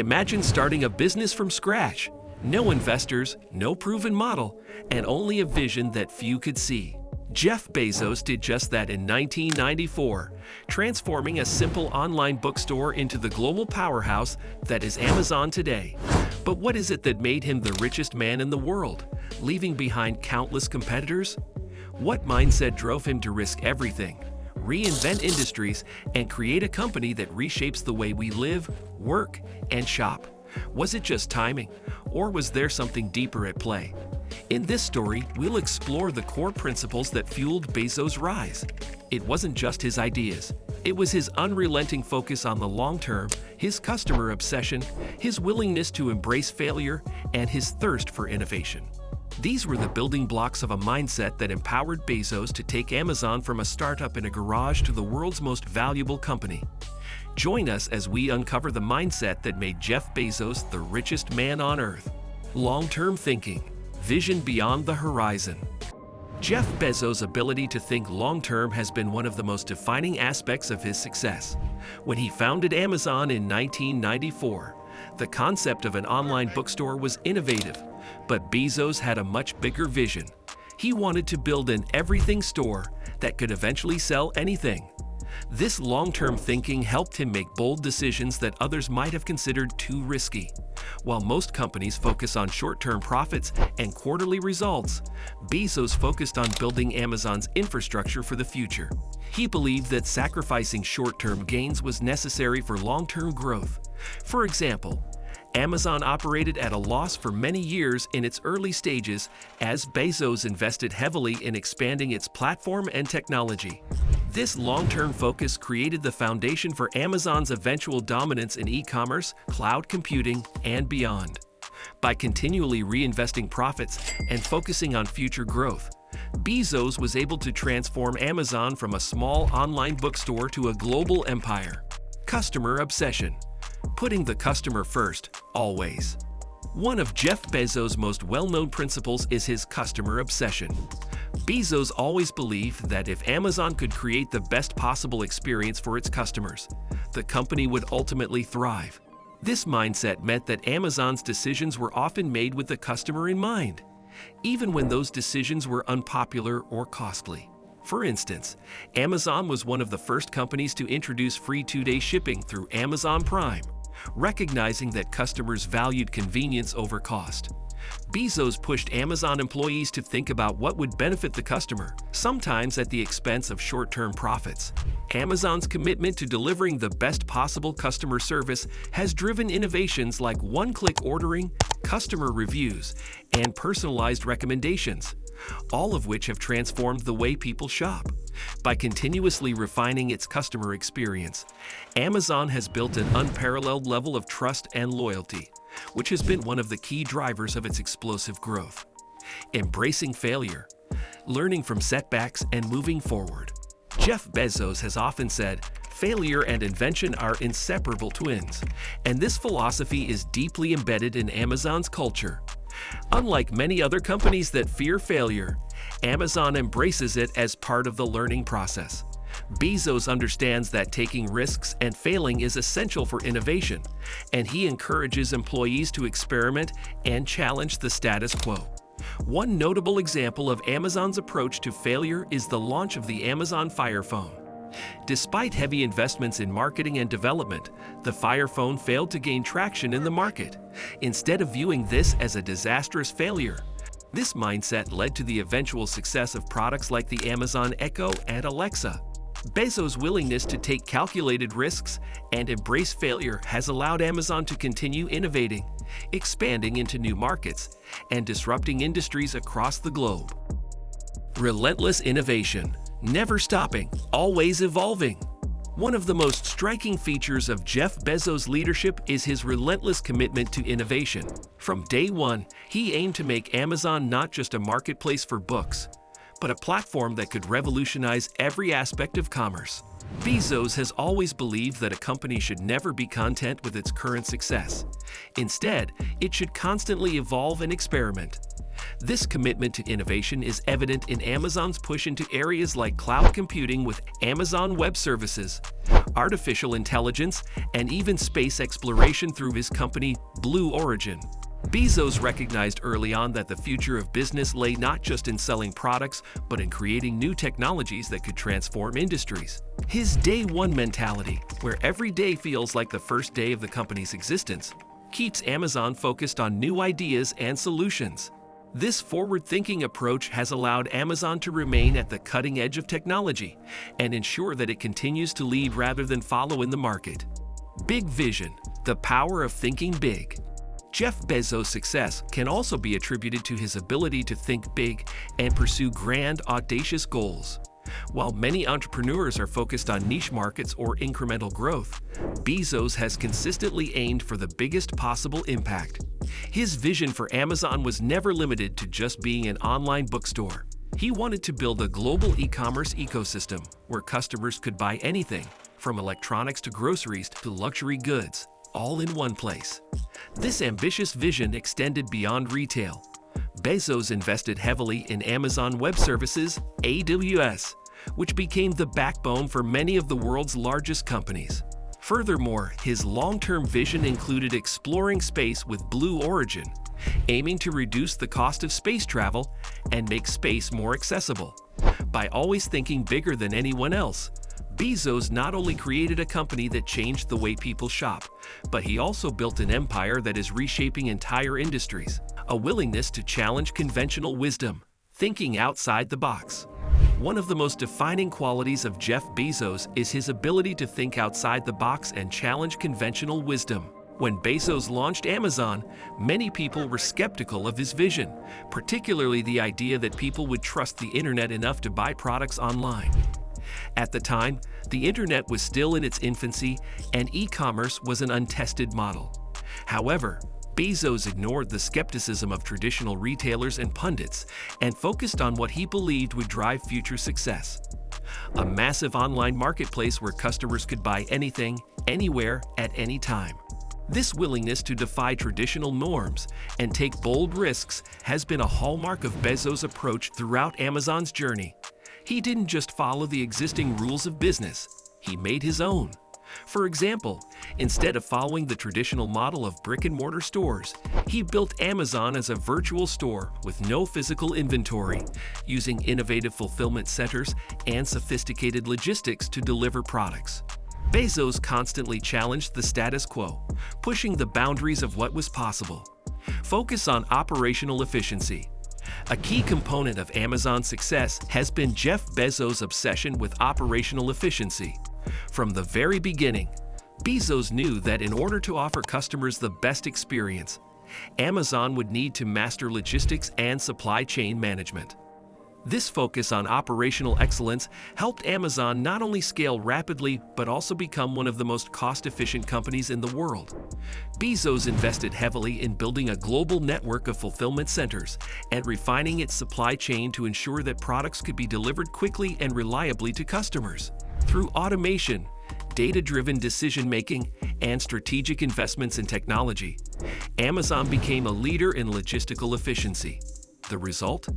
Imagine starting a business from scratch. No investors, no proven model, and only a vision that few could see. Jeff Bezos did just that in 1994, transforming a simple online bookstore into the global powerhouse that is Amazon today. But what is it that made him the richest man in the world, leaving behind countless competitors? What mindset drove him to risk everything, reinvent industries, and create a company that reshapes the way we live, work, and shop? Was it just timing, or was there something deeper at play? In this story, we'll explore the core principles that fueled Bezos' rise. It wasn't just his ideas. It was his unrelenting focus on the long term, his customer obsession, his willingness to embrace failure, and his thirst for innovation. These were the building blocks of a mindset that empowered Bezos to take Amazon from a startup in a garage to the world's most valuable company. Join us as we uncover the mindset that made Jeff Bezos the richest man on earth. Long-term thinking, vision beyond the horizon. Jeff Bezos' ability to think long-term has been one of the most defining aspects of his success. When he founded Amazon in 1994, the concept of an online bookstore was innovative, but Bezos had a much bigger vision. He wanted to build an everything store that could eventually sell anything. This long-term thinking helped him make bold decisions that others might have considered too risky. While most companies focus on short-term profits and quarterly results, Bezos focused on building Amazon's infrastructure for the future. He believed that sacrificing short-term gains was necessary for long-term growth. For example, Amazon operated at a loss for many years in its early stages as Bezos invested heavily in expanding its platform and technology. This long-term focus created the foundation for Amazon's eventual dominance in e-commerce, cloud computing, and beyond. By continually reinvesting profits and focusing on future growth, Bezos was able to transform Amazon from a small online bookstore to a global empire. Customer obsession. Putting the customer first, always. One of Jeff Bezos' most well-known principles is his customer obsession. Bezos always believed that if Amazon could create the best possible experience for its customers, the company would ultimately thrive. This mindset meant that Amazon's decisions were often made with the customer in mind, even when those decisions were unpopular or costly. For instance, Amazon was one of the first companies to introduce free 2-day shipping through Amazon Prime, recognizing that customers valued convenience over cost. Bezos pushed Amazon employees to think about what would benefit the customer, sometimes at the expense of short-term profits. Amazon's commitment to delivering the best possible customer service has driven innovations like one-click ordering, customer reviews, and personalized recommendations, all of which have transformed the way people shop. By continuously refining its customer experience, Amazon has built an unparalleled level of trust and loyalty, which has been one of the key drivers of its explosive growth. Embracing failure, learning from setbacks, and moving forward. Jeff Bezos has often said, failure and invention are inseparable twins, and this philosophy is deeply embedded in Amazon's culture. Unlike many other companies that fear failure, Amazon embraces it as part of the learning process. Bezos understands that taking risks and failing is essential for innovation, and he encourages employees to experiment and challenge the status quo. One notable example of Amazon's approach to failure is the launch of the Amazon Fire Phone. Despite heavy investments in marketing and development, the Fire Phone failed to gain traction in the market. Instead of viewing this as a disastrous failure, this mindset led to the eventual success of products like the Amazon Echo and Alexa. Bezos' willingness to take calculated risks and embrace failure has allowed Amazon to continue innovating, expanding into new markets, and disrupting industries across the globe. Relentless innovation. Never stopping, always evolving. One of the most striking features of Jeff Bezos' leadership is his relentless commitment to innovation. From day one, he aimed to make Amazon not just a marketplace for books, but a platform that could revolutionize every aspect of commerce. Bezos has always believed that a company should never be content with its current success. Instead, it should constantly evolve and experiment. This commitment to innovation is evident in Amazon's push into areas like cloud computing with Amazon Web Services, artificial intelligence, and even space exploration through his company, Blue Origin. Bezos recognized early on that the future of business lay not just in selling products, but in creating new technologies that could transform industries. His day one mentality, where every day feels like the first day of the company's existence, keeps Amazon focused on new ideas and solutions. This forward-thinking approach has allowed Amazon to remain at the cutting edge of technology and ensure that it continues to lead rather than follow in the market. Big vision, the power of thinking big. Jeff Bezos' success can also be attributed to his ability to think big and pursue grand, audacious goals. While many entrepreneurs are focused on niche markets or incremental growth, Bezos has consistently aimed for the biggest possible impact. His vision for Amazon was never limited to just being an online bookstore. He wanted to build a global e-commerce ecosystem where customers could buy anything, from electronics to groceries to luxury goods, all in one place. This ambitious vision extended beyond retail. Bezos invested heavily in Amazon Web Services, AWS, which became the backbone for many of the world's largest companies. Furthermore, his long-term vision included exploring space with Blue Origin, aiming to reduce the cost of space travel and make space more accessible. By always thinking bigger than anyone else, Bezos not only created a company that changed the way people shop, but he also built an empire that is reshaping entire industries. A willingness to challenge conventional wisdom, thinking outside the box. One of the most defining qualities of Jeff Bezos is his ability to think outside the box and challenge conventional wisdom. When Bezos launched Amazon, many people were skeptical of his vision, particularly the idea that people would trust the internet enough to buy products online. At the time, the internet was still in its infancy and e-commerce was an untested model. However, Bezos ignored the skepticism of traditional retailers and pundits and focused on what he believed would drive future success. A massive online marketplace where customers could buy anything, anywhere, at any time. This willingness to defy traditional norms and take bold risks has been a hallmark of Bezos' approach throughout Amazon's journey. He didn't just follow the existing rules of business, he made his own. For example, instead of following the traditional model of brick-and-mortar stores, he built Amazon as a virtual store with no physical inventory, using innovative fulfillment centers and sophisticated logistics to deliver products. Bezos constantly challenged the status quo, pushing the boundaries of what was possible. Focus on operational efficiency. A key component of Amazon's success has been Jeff Bezos' obsession with operational efficiency. From the very beginning, Bezos knew that in order to offer customers the best experience, Amazon would need to master logistics and supply chain management. This focus on operational excellence helped Amazon not only scale rapidly but also become one of the most cost-efficient companies in the world. Bezos invested heavily in building a global network of fulfillment centers and refining its supply chain to ensure that products could be delivered quickly and reliably to customers. Through automation, data-driven decision-making, and strategic investments in technology, Amazon became a leader in logistical efficiency. The result?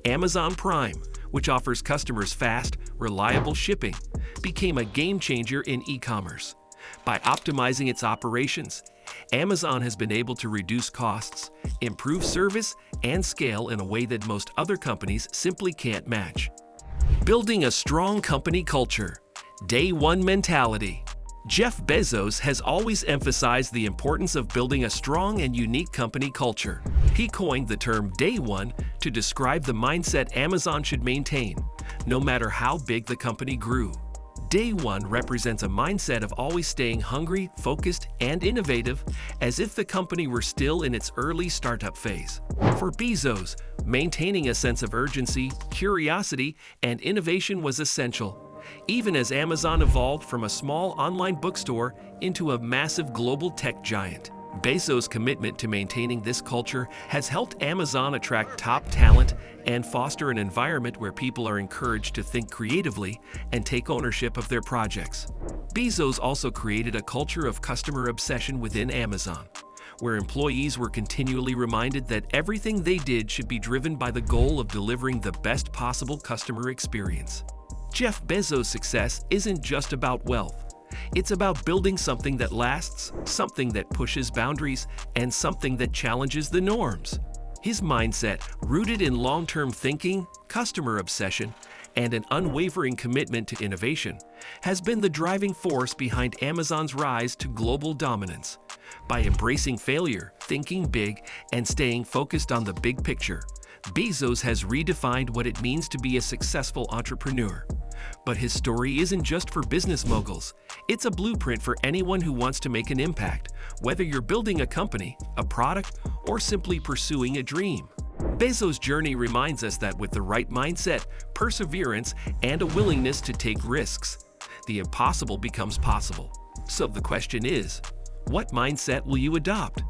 Amazon Prime, which offers customers fast, reliable shipping, became a game-changer in e-commerce. By optimizing its operations, Amazon has been able to reduce costs, improve service, and scale in a way that most other companies simply can't match. Building a strong company culture. Day one mentality. Jeff Bezos has always emphasized the importance of building a strong and unique company culture. He coined the term Day One to describe the mindset Amazon should maintain, no matter how big the company grew. Day One represents a mindset of always staying hungry, focused, and innovative, as if the company were still in its early startup phase. For Bezos, maintaining a sense of urgency, curiosity, and innovation was essential. Even as Amazon evolved from a small online bookstore into a massive global tech giant. Bezos' commitment to maintaining this culture has helped Amazon attract top talent and foster an environment where people are encouraged to think creatively and take ownership of their projects. Bezos also created a culture of customer obsession within Amazon, where employees were continually reminded that everything they did should be driven by the goal of delivering the best possible customer experience. Jeff Bezos' success isn't just about wealth. It's about building something that lasts, something that pushes boundaries, and something that challenges the norms. His mindset, rooted in long-term thinking, customer obsession, and an unwavering commitment to innovation, has been the driving force behind Amazon's rise to global dominance. By embracing failure, thinking big, and staying focused on the big picture, Bezos has redefined what it means to be a successful entrepreneur. But his story isn't just for business moguls. It's a blueprint for anyone who wants to make an impact, whether you're building a company, a product, or simply pursuing a dream. Bezos' journey reminds us that with the right mindset, perseverance, and a willingness to take risks, the impossible becomes possible. So the question is, what mindset will you adopt?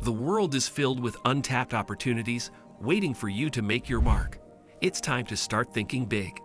The world is filled with untapped opportunities, waiting for you to make your mark. It's time to start thinking big.